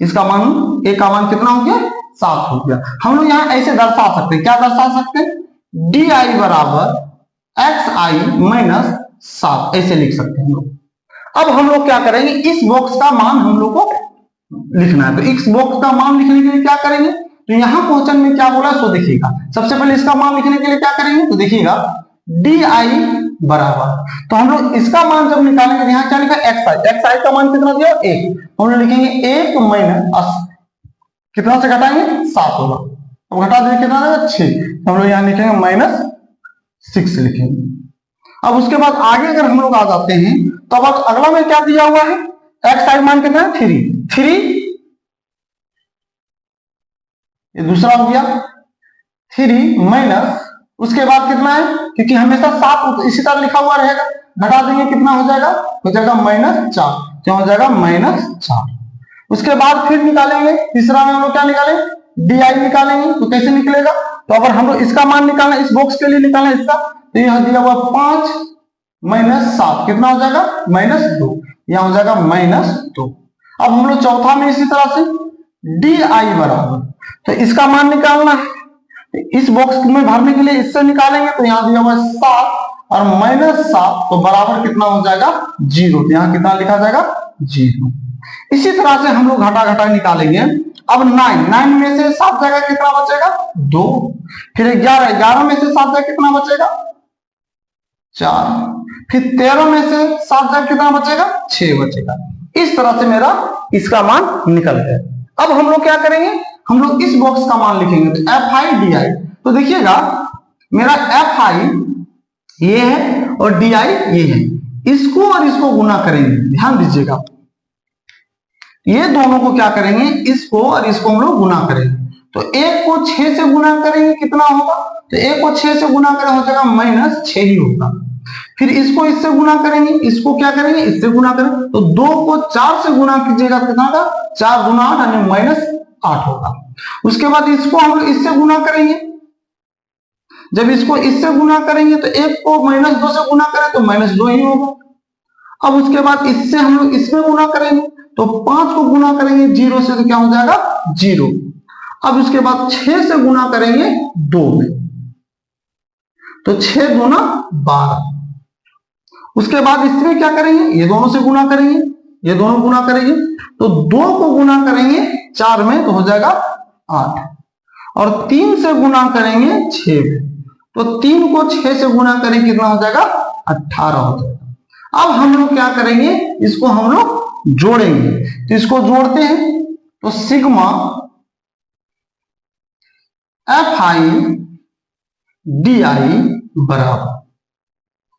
इसका मान, ए का मान कितना हो गया, 7 हो गया। हम लोग यहाँ ऐसे दर्शा सकते हैं, क्या दर्शा सकते हैं, डी आई बराबर एक्स आई माइनस 7, ऐसे लिख सकते हैं हम लोग। अब हम लोग क्या करेंगे, इस बॉक्स का मान हम लोग को लिखना है। तो इस बॉक्स का मान लिखने के लिए क्या करेंगे, तो यहां क्वेश्चन में क्या बोला सो देखिएगा। सबसे पहले इसका मान लिखने के लिए क्या करेंगे, तो देखिएगा डी आई बराबर, तो हम लोग इसका मान जब निकालेंगे, यहाँ क्या लिखा, एक्स आई, एक्स आई का मान कितना दिया, 1, हम लोग लिखेंगे 1 माइनस, कितना से घटाएंगे, 7 होगा, अब घटा देंगे कितना रहेगा, 6, हम लोग यहाँ लिखेंगे -6 लिखेंगे। अब उसके बाद आगे अगर हम लोग आ जाते हैं, तो अब अगला में क्या दिया हुआ है, एक्स आई मान कितना है, 3, ये दूसरा हो गया 3 माइनस, उसके बाद कितना है, क्योंकि हमेशा 7 इसी तरह लिखा हुआ रहेगा, घटा देंगे कितना हो जाएगा -4, क्या हो जाएगा -4। उसके बाद फिर निकालेंगे, तीसरा में हम लोग क्या निकालेंगे, डी आई निकालेंगे। तो कैसे निकलेगा, तो अगर हम लोग इसका मान निकालना, इस बॉक्स के लिए निकालना इसका, तो यह दिया हुआ 5 - 7 कितना हो जाएगा -2, यहां हो जाएगा -2। अब हम लोग चौथा में इसी तरह से डी आई बराबर, तो इसका मान निकालना है, इस बॉक्स में भरने के लिए इससे निकालेंगे, तो यहां दिया हुआ 7 और -7, तो बराबर कितना हो जाएगा 0, तो यहां कितना लिखा जाएगा 0। इसी तरह से हम लोग घटा घटा निकालेंगे। अब 9 में से 7 जाएगा कितना बचेगा 2, फिर 11 में से 7 जाएगा कितना बचेगा 4, फिर 13 में से 7 जाएगा कितना बचेगा 6 बचेगा। इस तरह से मेरा इसका मान निकल गया। अब हम लोग क्या करेंगे, हम लोग इस बॉक्स का मान लिखेंगे, तो एफ आई डी आई, तो देखिएगा मेरा एफ आई ये है और डी आई ये है, इसको और इसको गुना करेंगे, ध्यान दीजिएगा, ये दोनों को क्या करेंगे, इसको और इसको हम लोग गुना करेंगे, तो एक को 6 से गुना करेंगे कितना होगा, तो एक को 6 से गुना करें हो जाएगा -6 ही होगा। फिर इसको इससे गुना करेंगे, इसको क्या करेंगे इससे गुना करेंगे, तो 2 को 4 से गुना कीजिएगा कितना होगा 4 गुना 8 यानी -8 होगा। उसके बाद इसको हम लोग इससे गुना करेंगे, जब इसको इससे गुना करेंगे तो एक को -2 से गुना करें तो -2 ही होगा। अब उसके बाद इससे हम लोग इसमें गुना करेंगे, तो 5 को गुना करेंगे 0 से तो क्या हो जाएगा 0। अब उसके बाद 6 से गुना करेंगे 2 में, तो 6 गुना 12। उसके बाद इसमें क्या करेंगे, ये दोनों से गुना करेंगे, ये दोनों गुना करेंगे, तो 2 को गुना करेंगे 4 में तो हो जाएगा 8, और 3 से गुना करेंगे 6 में, तो 3 को 6 से गुना करेंगे कितना हो जाएगा 18 हो जाएगा। अब हम लोग क्या करेंगे, इसको हम लोग जोड़ेंगे, तो इसको जोड़ते हैं, तो सिग्मा एफ आई डी आई बराबर,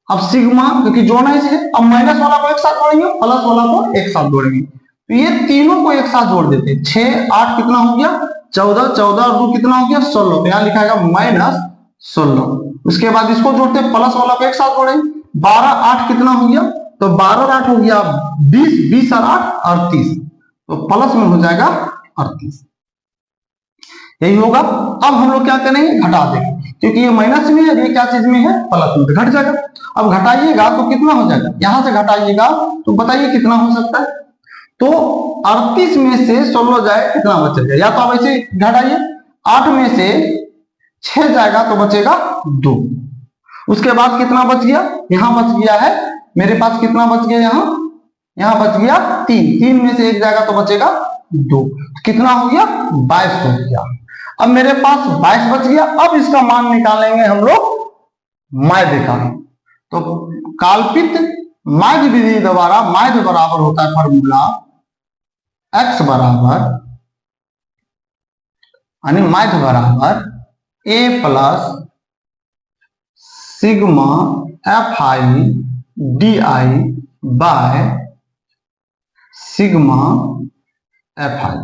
अब सिग्मा क्योंकि जोड़ना इसे, अब माइनस वाला को एक साथ जोड़ेंगे, प्लस वाला को एक साथ जोड़ेंगे, तो ये तीनों को एक साथ जोड़ देते हैं। 6 8 कितना हो गया 14, 14 और 2 कितना हो गया 16, तो यहां लिखा है -16। उसके बाद इसको जोड़ते हैं, प्लस वाला को एक साथ जोड़ेंगे, 12 8 कितना हो गया, तो 12 और 8 हो गया 20, 20 और 8 38, तो प्लस में हो जाएगा 38, यही होगा। अब हम लोग क्या करेंगे घटा देंगे, क्योंकि ये माइनस में है, ये क्या चीज में है प्लस में, घट जाएगा। अब घटाइएगा तो कितना हो जाएगा, यहां से घटाइएगा तो बताइए कितना हो सकता है, तो 38 में से 16 जाए कितना बचेगा, या तो आप ऐसे घटाइए, 8 में से 6 जाएगा तो बचेगा 2। उसके बाद कितना बच गया, यहां बच गया है मेरे पास, कितना बच गया यहां बच गया 3, 3 में से 1 जाएगा तो बचेगा 2, कितना हो गया 22 हो गया। अब मेरे पास 22 बच गया। अब इसका मान निकालेंगे हम लोग माध्य का, तो काल्पित माध्य विधि द्वारा माध्य बराबर होता है फॉर्मूला x बराबर, यानी माध्य बराबर a plus sigma f i d i by sigma f आई।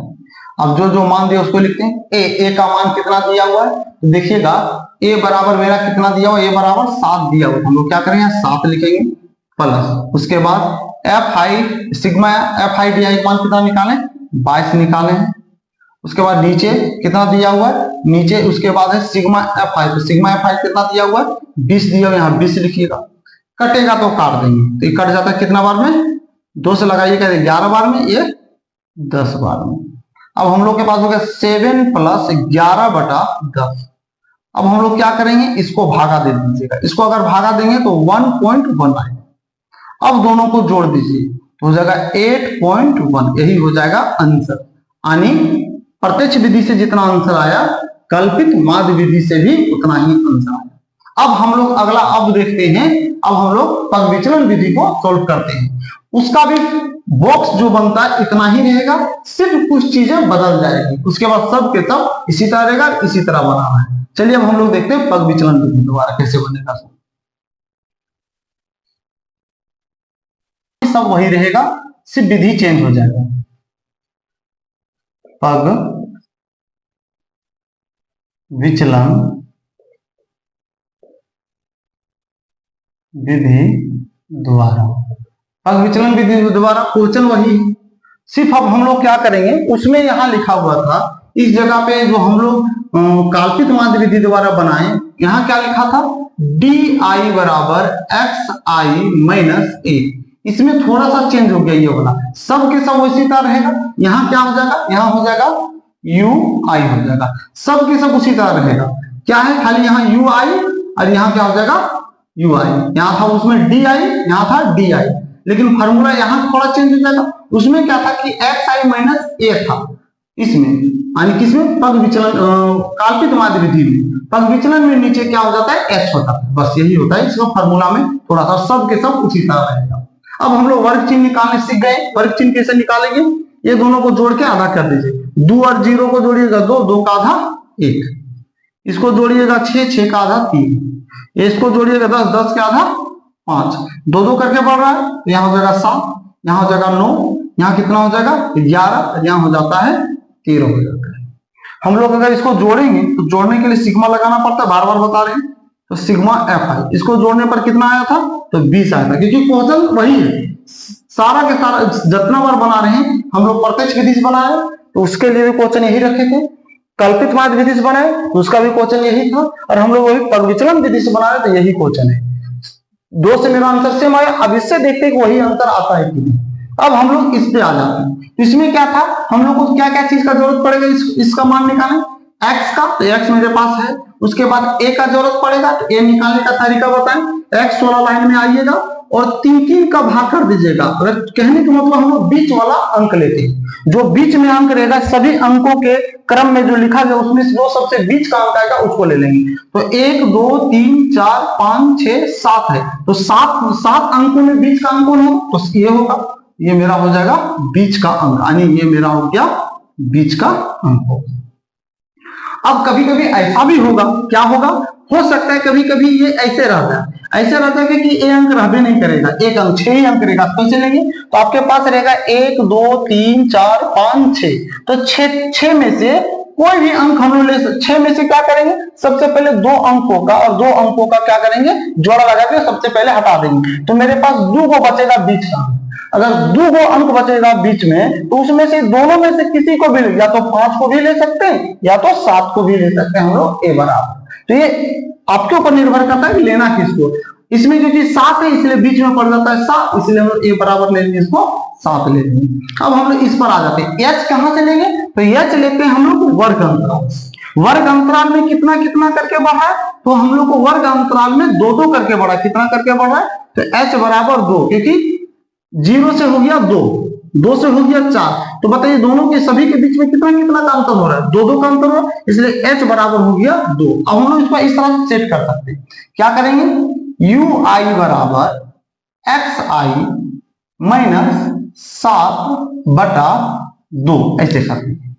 अब जो जो मान दिया उसको लिखते हैं। ए का मान कितना दिया हुआ है, तो देखिएगा ए बराबर मेरा कितना दिया हुआ, ए बराबर 7 दिया हुआ, हम लोग क्या करेंगे 7 लिखेंगे प्लस, उसके बाद F I sigma f i d आई मान कितना निकालें 22 निकालें, उसके बाद नीचे कितना दिया हुआ है नीचे, उसके बाद है सिग्मा एफ आई, तो सिग्मा एफ आई कितना दिया हुआ है 20 दिया हुआ, यहाँ 20 लिखिएगा, कटेगा तो काट देंगे, तो ये कट जाता है कितना बार में 2 से लगाइएगा 11 बार में, ये 10 बार में। अब हम लोग के पास हो गया 7 प्लस 11/10। अब हम लोग क्या करेंगे, इसको भागा दे दीजिएगा, इसको अगर भागा देंगे तो 1.1 आएगा। अब दोनों को जोड़ दीजिए तो हो जाएगा 8.1, यही हो जाएगा आंसर। यानी प्रत्यक्ष विधि से जितना आंसर आया कल्पित माध्य विधि से भी उतना ही आंसर आया। अब हम लोग अगला अब देखते हैं, अब हम लोग पग विचलन विधि को सोल्व करते हैं। उसका भी बॉक्स जो बनता है इतना ही रहेगा, सिर्फ कुछ चीजें बदल जाएगी, उसके बाद सब के सब इसी तरह रहेगा, इसी तरह बनाना है। चलिए अब हम लोग देखते हैं पग विचलन विधि दोबारा कैसे बनेगा। सब वही रहेगा, सिर्फ विधि चेंज हो जाएगा। पग विचलन विधि द्वारा, पग विचलन विधि द्वारा क्वेश्चन वही है, सिर्फ अब हम लोग क्या करेंगे, उसमें यहां लिखा हुआ था इस जगह पे जो हम लोग काल्पित माध्य विधि द्वारा बनाए, यहाँ क्या लिखा था, डी आई बराबर एक्स आई माइनस ए। इसमें थोड़ा सा चेंज हो गया, ये वाला सब के सब उसी तरह रहेगा। यहाँ क्या हो जाएगा, यहाँ हो जाएगा यू आई हो जाएगा, सब के सब उसी तरह रहेगा। क्या है, खाली यहाँ यू आई और यहाँ क्या हो जाएगा यू आई। यहाँ था उसमें डी आई, यहाँ था डी आई, लेकिन फॉर्मूला यहाँ थोड़ा चेंज हो जाएगा। उसमें क्या था कि एक्स आई माइनस ए था, इसमें यानी किसमें, पग विचलन, काल्पित माध्य विधि में पग विचलन में नीचे क्या हो जाता है, एच होता है। बस यही होता है इसका फॉर्मूला में, थोड़ा सा सब के सब उसी तरह रहेगा। अब हम लोग वर्ग चिन्ह निकालने सीख गए। वर्ग चिन्ह कैसे निकालेंगे, ये दोनों को जोड़ के आधा कर दीजिए। 2 और 0 को जोड़िएगा 2, 2 का आधा 1, इसको जोड़िएगा 6, 6 का आधा 3, इसको जोड़िएगा 10, 10 का आधा 5, 2 2 करके बढ़ रहा है, यहाँ हो जाएगा 7, यहाँ हो जाएगा 9, यहाँ कितना हो जाएगा 11, यहाँ हो जाता है 13 हो जाता है। हम लोग अगर इसको जोड़ेंगे तो जोड़ने के लिए सिग्मा लगाना पड़ता है, बार बार बता रहे हैं, तो सिग्मा एफ आई, इसको जोड़ने पर कितना आया था, तो 20 आया था, क्योंकि क्वेश्चन वही है, सारा के सारा जितना बार बना रहे हैं हम लोग प्रत्यक्ष विधि से बनाए तो उसके लिए भी क्वेश्चन यही रखे थे, कल्पित माध्य विधि से बनाए तो उसका भी क्वेश्चन यही था, और हम लोग वही पग विचलन विधि से बना रहे तो यही क्वेश्चन है। 2 से मेरा आंसर सेम आया। अब इससे देखते हैं कि वही अंतर आता है कि नहीं। अब हम लोग इस पे आ जाते हैं। तो इसमें क्या था, हम लोग को क्या क्या चीज का जरूरत पड़ेगा, इसका मान निकालें। एक्स का, तो एक्स मेरे पास है, उसके बाद ए का जरूरत पड़ेगा, तो ए निकालने का तरीका बताएं। एक्स वाला लाइन में आइएगा और 3 का भाग कर दीजिएगा। अगर कहने का मतलब हम लोग बीच वाला अंक लेते हैं, जो बीच में अंक रहेगा सभी अंकों के क्रम में जो लिखा गया उसमें से जो सबसे बीच का अंक आएगा उसको ले लेंगे। तो 1 2 3 4 5 6 7 है, तो 7 अंकों में बीच का अंक कौन होगा, तो ये होगा, ये मेरा हो जाएगा बीच का अंक, यानी ये मेरा हो गया बीच का अंक होगा। अब कभी कभी ऐसा भी होगा, क्या होगा, हो सकता है कभी कभी ये ऐसे रहता है, ऐसे रहता है कि ए अंक रहबे नहीं करेगा, एक अंक 6 ही अंक रहेगा, कैसे लेंगे, तो आपके पास रहेगा 1 2 3 4 5 6, तो 6 में से कोई भी अंक हम लोग ले सकते। 6 में से क्या करेंगे, सबसे पहले 2 अंकों का और 2 अंकों का क्या करेंगे, जोड़ा लगा के सबसे पहले हटा देंगे, तो मेरे पास 2 को बचेगा बीच का। अगर 2 को अंक बचेगा बीच में, तो उसमें से दोनों में से किसी को भी, या तो 5 को भी ले सकते हैं या तो 7 को भी ले सकते हैं हम लोग ए बराबर। तो ये आपके ऊपर निर्भर करता है कि लेना किसको। इसमें जो चीज 7 है इसलिए बीच में पड़ जाता है 7, इसलिए हम लोग ए बराबर लेंगे, इसको 7 ले लेंगे। अब हम लोग इस पर आ जाते हैं, एच कहां से लेंगे, तो एच लेते हैं हम लोग वर्ग अंतराल। वर्ग अंतराल में कितना कितना करके बढ़ा है, तो हम लोग को वर्ग अंतराल में 2 2 करके बढ़ा, कितना करके बढ़ा है, तो एच बराबर 2, क्योंकि 0 से हो गया 2, 2 से हो गया 4, तो बताइए दोनों के सभी के बीच में कितना कितना का अंतर हो रहा है, 2 2 का अंतर हो रहा है, इसलिए h बराबर हो गया 2। अब हम लोग इसको इस तरह से सेट कर सकते हैं, क्या करेंगे, u आई बराबर x आई माइनस 7/2 ऐसे करते हैं।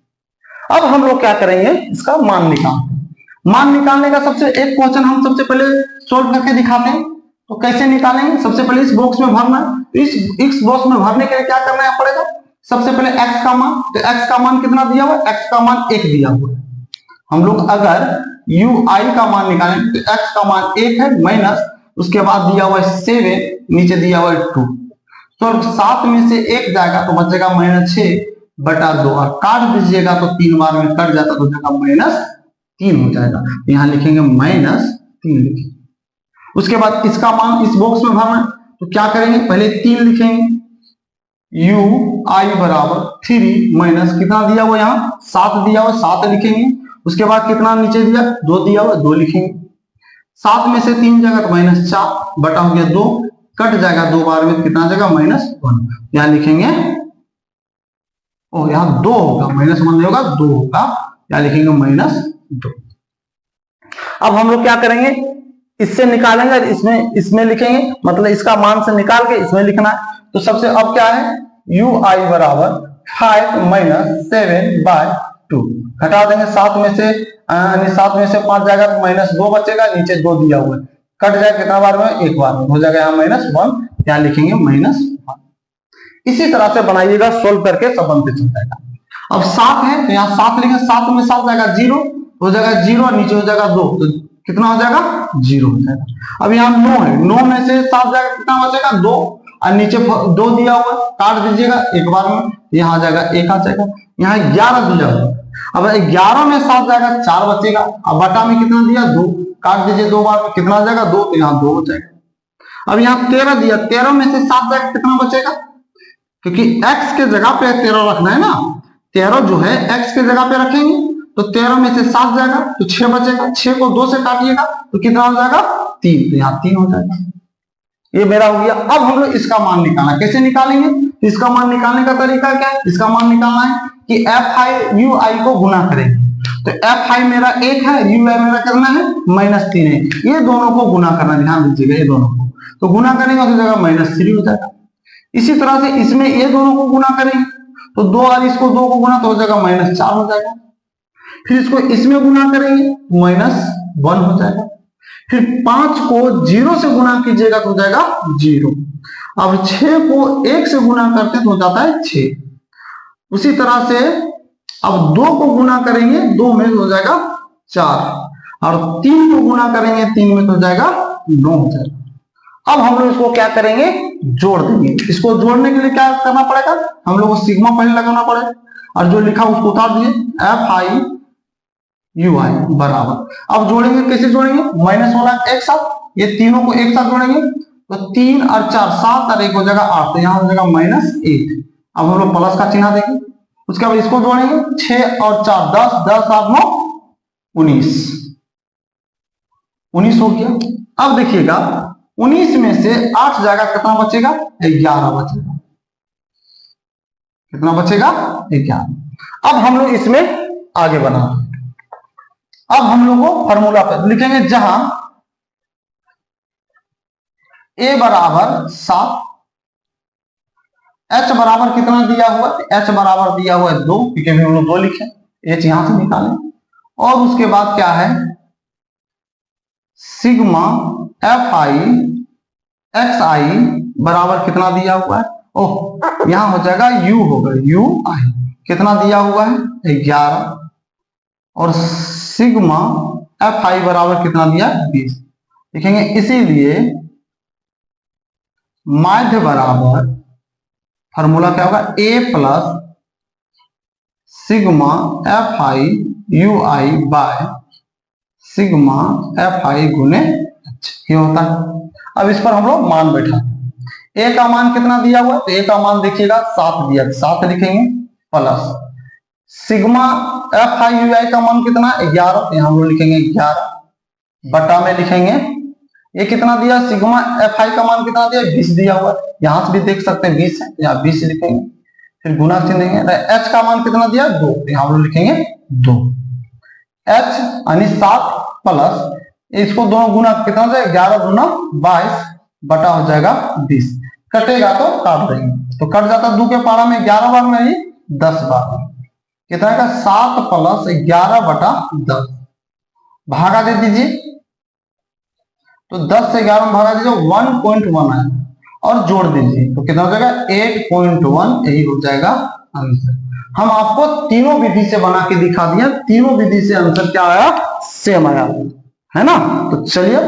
अब हम लोग क्या करेंगे, इसका मान निकालते हैं। मान निकालने का सबसे एक क्वेश्चन हम सबसे पहले सोल्व करके दिखाते हैं। तो कैसे निकालेंगे, सबसे पहले इस बॉक्स में भरना है। इस बॉक्स में भरने के लिए क्या करना पड़ेगा, सबसे पहले x का मान, तो x का मान कितना दिया हुआ है, x का मान 1 दिया हुआ है। हम लोग अगर u i का मान निकालेंगे तो x का मान 1 है, माइनस उसके बाद दिया हुआ है 7, नीचे दिया हुआ है 2, तो 7 में से 1 जाएगा तो बचेगा -6/2, और काट दीजिएगा तो 3 बार में कट जाता तो जगह -3 हो जाएगा, यहाँ लिखेंगे -3 लिखेंगे। उसके बाद इसका मान इस बॉक्स में भरना है, तो क्या करेंगे, पहले 3 लिखेंगे, u i बराबर 3 माइनस कितना दिया हुआ, यहाँ 7 दिया हुआ, 7 लिखेंगे। उसके बाद कितना नीचे दिया, 2 दिया हुआ, 2 लिखेंगे। 7 में से 3 जाएगा तो -4 बटा हो गया 2, कट जाएगा 2 बार में, कितना जाएगा -1, यहाँ लिखेंगे, ओ यहाँ 2 होगा, -1 नहीं होगा, 2 होगा, यहाँ लिखेंगे -2। अब हम लोग क्या करेंगे, इससे निकालेंगे और इसमें लिखेंगे, मतलब इसका मान से निकाल के इसमें लिखना है। तो सबसे अब क्या है, u i बराबर 5 माइनस 7/2, घटा देंगे 7 में से 5 जाएगा तो -2 बचेगा, नीचे 2 दिया हुआ है, कट जाएगा कितना बार में, 1 बार में, हो जाएगा यहाँ -1, यहाँ लिखेंगे -1। इसी तरह से बनाइएगा, सोल्व करके सब बनते चल जाएगा। अब 7 है तो यहाँ 7 लिखेंगे, 7 में 7 जाएगा 0, हो जाएगा 0, नीचे हो जाएगा 2, तो कितना हो जाएगा 0 हो जाएगा। अब यहाँ 9 है, 9 में से 7 जाएगा, कितना बचेगा 2, और नीचे 2 दिया हुआ, काट दीजिएगा 1 बार में, यहाँ आ जाएगा 1 आ जाएगा। यहाँ 11 दिया हुआ, अब 11 में 7 जाएगा 4 बचेगा। अब बटा में कितना दिया 2, काट दीजिए 2 बार में कितना आ जाएगा 2, तो यहाँ 2 बचेगा। अब यहाँ 13 दिया, 13 में से 7 जाएगा कितना बचेगा, क्योंकि x के जगह पे 13 रखना है ना, 13 जो है x के जगह पे रखेंगे तो 13 में से 7 जाएगा तो 6 बचेगा, 6 को 2 से काटिएगा तो कितना हो जाएगा 3, तो यहाँ 3 हो जाएगा। ये मेरा हो गया। अब हम लोग इसका मान निकालना, कैसे निकालेंगे, इसका मान निकालने का तरीका क्या है, इसका मान निकालना है कि fi को गुना करेंगे, तो fi मेरा 1 है, ui मेरा करना है -3 है, ये दोनों को गुना करना, ध्यान दीजिएगा ये दोनों को, तो गुना करेंगे तो जगह -3 हो जाएगा। इसी तरह से इसमें ये दोनों को गुना करेंगे तो 2 और इसको 2 को गुना तो हो जाएगा -4 हो जाएगा। फिर इसको इसमें गुना करेंगे -1 हो जाएगा। फिर 5 को 0 से गुना कीजिएगा तो हो जाएगा 0। अब 6 को 1 से गुना करते तो हो जाता है 6। उसी तरह से अब 2 को गुना करेंगे 2 में तो हो जाएगा 4, और 3 को गुना करेंगे 3 में तो हो जाएगा 9 हो जाएगा। अब हम लोग इसको क्या करेंगे, जोड़ देंगे। इसको जोड़ने के लिए क्या करना पड़ेगा, हम लोग को सिग्मा पहले लगाना पड़ेगा, और जो लिखा उसको उतार दिए, fi बराबर। अब जोड़ेंगे, कैसे जोड़ेंगे, माइनस वाला एक साथ, ये तीनों को एक साथ जोड़ेंगे तो 3 और 4 7 और 1 हो जाएगा 8, तो यहाँ हो जाएगा -8। अब हम लोग प्लस का चिन्ह देंगे, उसके बाद इसको जोड़ेंगे 6 और 4 10, 10 और 9 19 हो गया। अब देखिएगा 19 में से 8 जाएगा कितना बचेगा, 11 बचेगा। कितना बचेगा, 11। अब हम लोग इसमें आगे बना, अब हम लोग को फॉर्मूला पर लिखेंगे, जहां a बराबर 7, h बराबर कितना दिया हुआ है, h बराबर दिया हुआ है 2, क्योंकि हम लोग 2 लिखे, h यहां से निकालें, और उसके बाद क्या है सिग्मा fi xi बराबर कितना दिया हुआ है, ओह यहां हो जाएगा u होगा ui, कितना दिया हुआ है 11, और सिग्मा fi बराबर कितना दिया 20 लिखेंगे। इसीलिए माध्य बराबर फॉर्मूला क्या होगा, a plus sigma fi ui by sigma fi गुने h, ये होता है। अब इस पर हम लोग मान बैठा, a का मान कितना दिया हुआ है, तो a का मान देखिएगा 7 दिया, 7 लिखेंगे, प्लस सिग्मा fi ui का मान कितना 11, यहाँ हम लोग लिखेंगे 11, बटा में लिखेंगे ये कितना दिया, सिग्मा fi का मान कितना दिया 20 दिया हुआ, यहां से भी देख सकते हैं 20 है, यहाँ 20 लिखेंगे, फिर गुना चिन्ह देंगे। h का मान कितना दिया 2, यहाँ हम लोग लिखेंगे 2, h यानी 7 प्लस इसको दोनों गुना कितना हो जाएगा 11 गुना 22 बटा हो जाएगा 20, कटेगा तो काट देंगे, तो कट जाता 2 के पारा में 11 बार में ही 10 बार में, कितना का 7 प्लस 11 बटा 10, भागा दे दीजिए, तो 10 से 11 में भागा दीजिए 1.1 है, और जोड़ दीजिए तो कितना हो जाएगा 8.1, यही हो जाएगा आंसर। हम आपको तीनों विधि से बना के दिखा दिया, तीनों विधि से आंसर क्या आया, सेम आया, है ना। तो चलिए